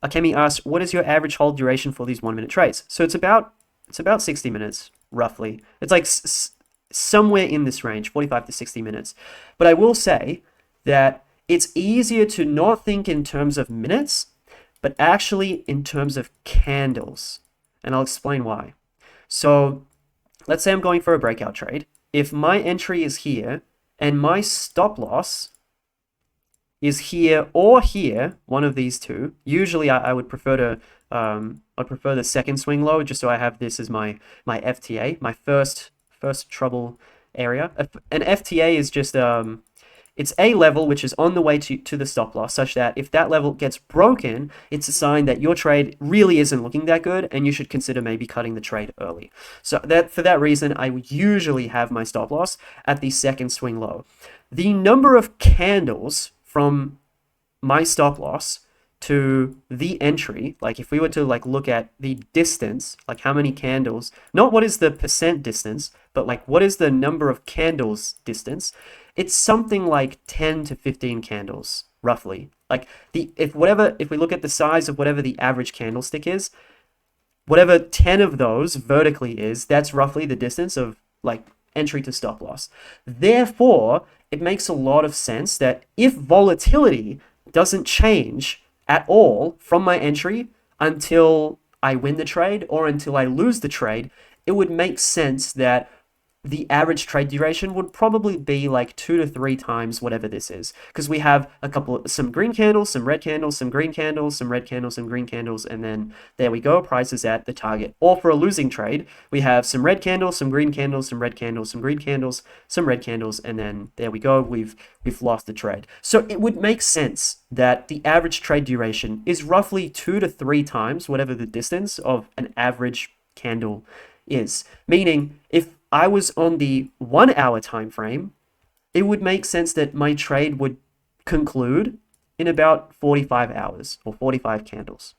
Akemi asks, what is your average hold duration for these 1 minute trades? So it's about 60 minutes roughly. It's like somewhere in this range, 45 to 60 minutes. But I will say that it's easier to not think in terms of minutes, but actually in terms of candles. And I'll explain why. So let's say I'm going for a breakout trade. If my entry is here and my stop loss is here or here, one of these two. Usually I would prefer to I prefer the second swing low, just so I have this as my FTA, my first trouble area. An FTA is just it's a level which is on the way to the stop loss, such that if that level gets broken, it's a sign that your trade really isn't looking that good and you should consider maybe cutting the trade early. So that for that reason, I would usually have my stop loss at the second swing low. The number of candles from my stop loss to the entry, like if we were to like look at the distance, like how many candles, not what is the percent distance, but like what is the number of candles distance, it's something like 10 to 15 candles roughly. Like if we look at the size of whatever the average candlestick is, whatever 10 of those vertically is, that's roughly the distance of like entry to stop loss. Therefore, it makes a lot of sense that if volatility doesn't change at all from my entry until I win the trade or until I lose the trade, it would make sense that the average trade duration would probably be like 2 to 3 times whatever this is, because we have some green candles, some red candles, some green candles, some red candles, some green candles, and then there we go, price is at the target. Or for a losing trade, we have some red candles, some green candles, some red candles, some green candles, some red candles, and then there we go, we've lost the trade. So it would make sense that the average trade duration is roughly 2 to 3 times whatever the distance of an average candle is. Meaning, if I was on the 1 hour time frame, it would make sense that my trade would conclude in about 45 hours or 45 candles.